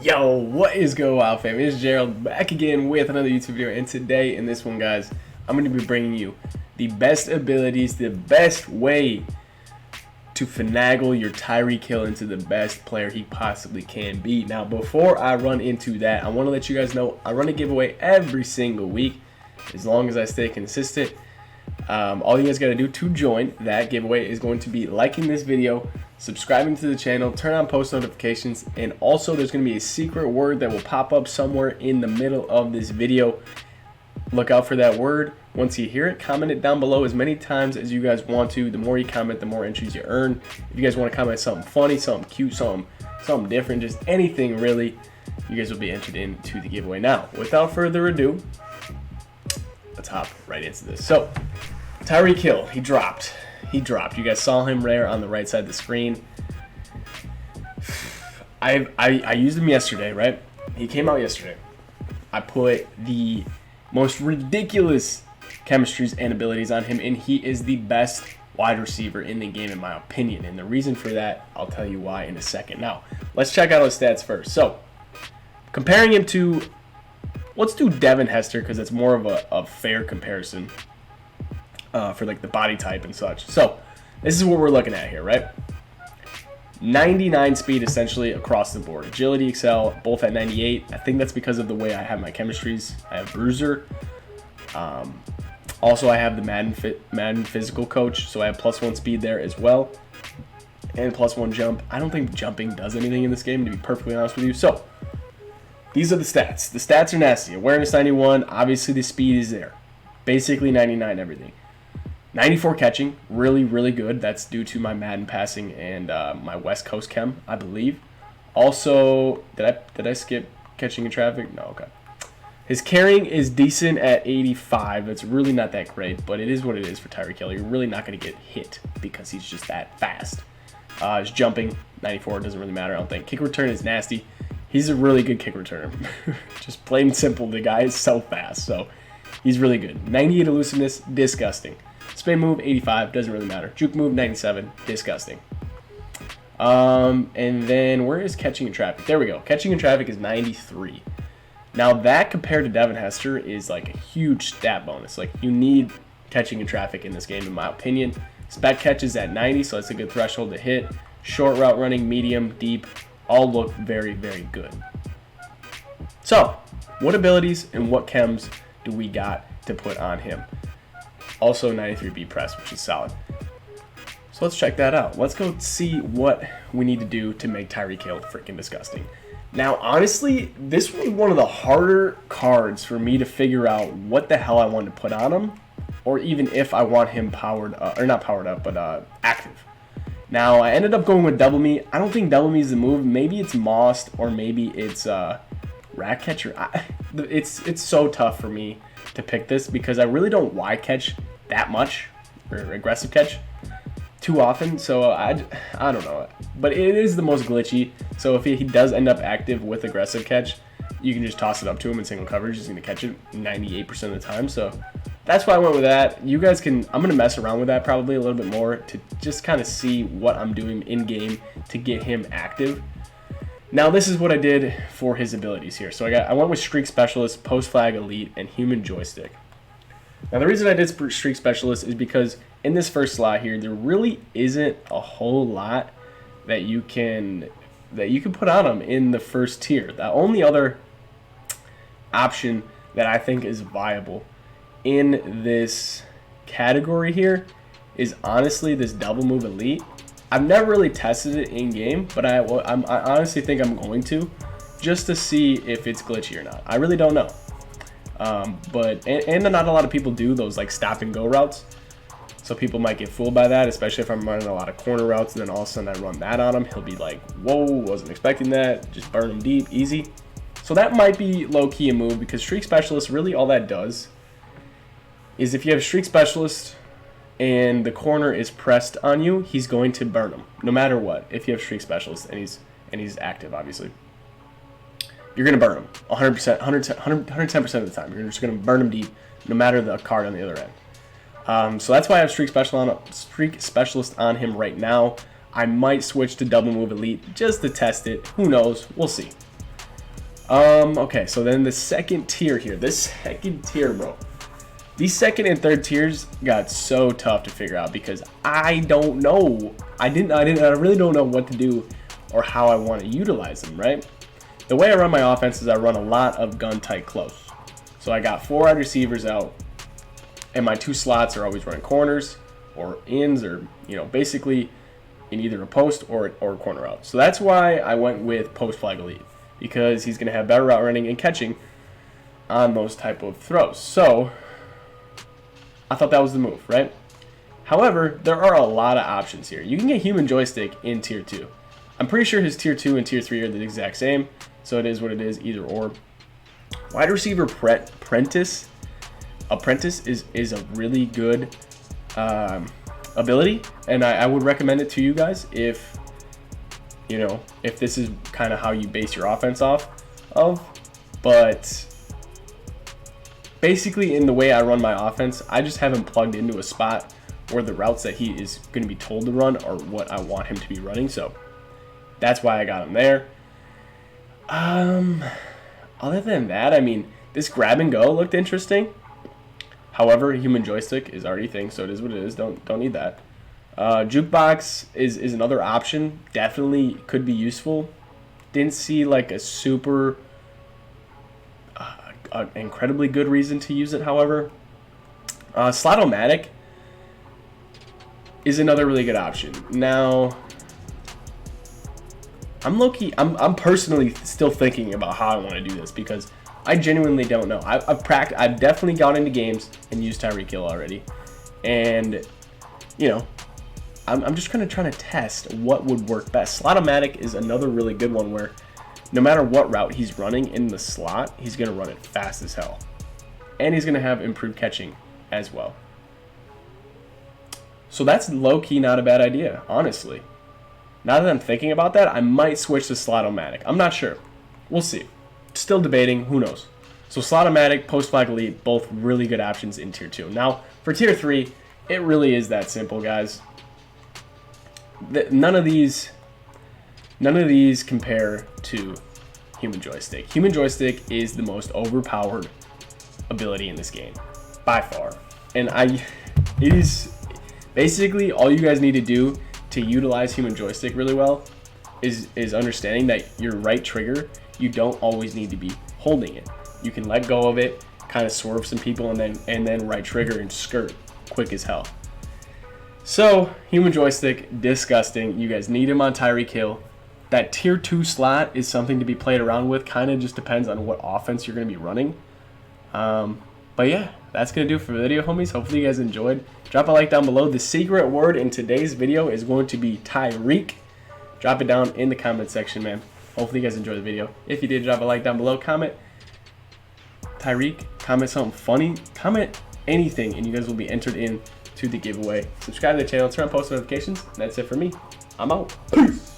Yo, what is going on, fam? It's Gerald back again with another YouTube video, and today in this one, guys, I'm going to be bringing you the best abilities, the best way to finagle your Tyreek Hill into the best player he possibly can be. Now, before I run into that, I want to let you guys know I run a giveaway every single week as long as I stay consistent. All you guys got to do to join that giveaway is going to be liking this video, subscribing to the channel, turn on post notifications, and also there's going to be a secret word that will pop up somewhere in the middle of this video. Look out for that word. Once you hear it, comment it down below as many times as you guys want to. The more you comment, the more entries you earn. If you guys want to comment something funny, something cute, something different, just anything really, you guys will be entered into the giveaway. Now, without further ado, let's hop right into this. So, Tyreek Hill, he dropped. You guys saw him there on the right side of the screen. I used him yesterday, right? He came out yesterday. I put the most ridiculous chemistries and abilities on him, and he is the best wide receiver in the game, in my opinion. And the reason for that, I'll tell you why in a second. Now, let's check out his stats first. So, comparing him to, let's do Devin Hester because it's more of a fair comparison. For like the body type and such. So this is what we're looking at here, right? 99 speed essentially across the board. Agility, excel, both at 98. I think that's because of the way I have my chemistries. I have bruiser. Also, I have the Madden physical coach, so I have +1 speed there as well, and +1 jump. I don't think jumping does anything in this game, to be perfectly honest with you. So these are the stats. The stats are nasty. Awareness 91. Obviously, the speed is there. Basically 99 everything. 94 catching, really good. That's due to my Madden passing and my West Coast chem, I believe. Also, did I skip catching in traffic? No, okay. His carrying is decent at 85. That's really not that great, but it is what it is for Tyreek Hill. You're really not going to get hit because he's just that fast. His jumping, 94, doesn't really matter, I don't think. Kick return is nasty. He's a really good kick returner. Just plain and simple, the guy is so fast, so he's really good. 98 elusiveness, disgusting. Spin move, 85, doesn't really matter. Juke move, 97, disgusting. And then where is catching in traffic? There we go. Catching in traffic is 93. Now that compared to Devin Hester is like a huge stat bonus. Like you need catching in traffic in this game, in my opinion. Spec catch is at 90, so that's a good threshold to hit. Short route running, medium, deep, all look very good. So, what abilities and what chems do we got to put on him? Also 93 beat press, which is solid. So let's check that out. Let's go see what we need to do to make Tyreek Hill freaking disgusting. Now, honestly, this was one of the harder cards for me to figure out what the hell I wanted to put on him, or even if I want him powered up, or not powered up, but active. Now, I ended up going with Double Me. I don't think Double Me is the move. Maybe it's Mossed, or maybe it's Rat Catcher. It's so tough for me to pick this because I really don't wide catch that much, or aggressive catch too often, so I don't know, but it is the most glitchy. So if he does end up active with aggressive catch, you can just toss it up to him in single coverage. He's going to catch it 98% of the time, so that's why I went with that. You guys can, I'm going to mess around with that probably a little bit more to just kind of see what I'm doing in game to get him active. Now this is what I did for his abilities here. So I went with Streak Specialist, Post Flag Elite, and Human Joystick. Now the reason I did Streak Specialist is because in this first slot here, there really isn't a whole lot that you can put on him in the first tier. The only other option that I think is viable in this category here is honestly this Double Move Elite. I've never really tested it in game, but I honestly think I'm going to, just to see if it's glitchy or not. I really don't know. But not a lot of people do those like stop and go routes, so people might get fooled by that, especially if I'm running a lot of corner routes and then all of a sudden I run that on him. He'll be like, whoa, wasn't expecting that. Just burn him deep, easy. So that might be low-key a move, because Streak Specialist, really all that does is if you have Streak Specialist and the corner is pressed on you, he's going to burn him no matter what. If you have Streak Specialist and he's active, obviously, you're going to burn him 100%, 110% of the time. You're just going to burn him deep no matter the card on the other end. So that's why I have Streak Specialist on him right now. I might switch to Double Move Elite just to test it. Who knows? We'll see. Okay, so then the second tier here. This second tier, bro. These second and third tiers got so tough to figure out because I don't know. I really don't know what to do or how I want to utilize them, right? The way I run my offense is I run a lot of gun tight close. So I got 4 wide receivers out, and my 2 slots are always running corners or ins, or basically in either a post or a corner out. So that's why I went with post flag elite, because he's going to have better route running and catching on those type of throws. So I thought that was the move, right? However, there are a lot of options here. You can get human joystick in tier 2. I'm pretty sure his tier 2 and tier 3 are the exact same, so it is what it is, either or. Wide receiver apprentice is a really good ability, and I would recommend it to you guys if this is kind of how you base your offense off of. But basically, in the way I run my offense, I just haven't plugged into a spot where the routes that he is going to be told to run are what I want him to be running. So that's why I got him there. Other than that, I mean, this grab and go looked interesting. However, human joystick is already a thing, so it is what it is. Don't need that. Jukebox is another option. Definitely could be useful. Didn't see like a super incredibly good reason to use it, however. Slot-o-matic is another really good option. Now, I'm personally still thinking about how I want to do this because I genuinely don't know. I've definitely gone into games and used Tyreek already, and I'm just kind of trying to test what would work best. Slot-o-matic is another really good one where no matter what route he's running in the slot, he's going to run it fast as hell, and he's going to have improved catching as well. So that's low-key not a bad idea, honestly. Now that I'm thinking about that, I might switch to Slot-o-matic. I'm not sure. We'll see. Still debating. Who knows? So Slot-o-matic, Post Flag Elite, both really good options in Tier 2. Now, for Tier 3, it really is that simple, guys. None of these compare to Human Joystick. Human Joystick is the most overpowered ability in this game, by far. And it is basically all you guys need to do to utilize Human Joystick really well is understanding that your right trigger, you don't always need to be holding it. You can let go of it, kind of swerve some people, and then right trigger and skirt quick as hell. So, Human Joystick, disgusting. You guys need him on Tyreek Hill. That Tier 2 slot is something to be played around with. Kind of just depends on what offense you're going to be running. But yeah, that's going to do it for the video, homies. Hopefully you guys enjoyed. Drop a like down below. The secret word in today's video is going to be Tyreek. Drop it down in the comment section, man. Hopefully you guys enjoyed the video. If you did, drop a like down below. Comment Tyreek. Comment something funny. Comment anything, and you guys will be entered in to the giveaway. Subscribe to the channel, turn on post notifications. That's it for me. I'm out. Peace.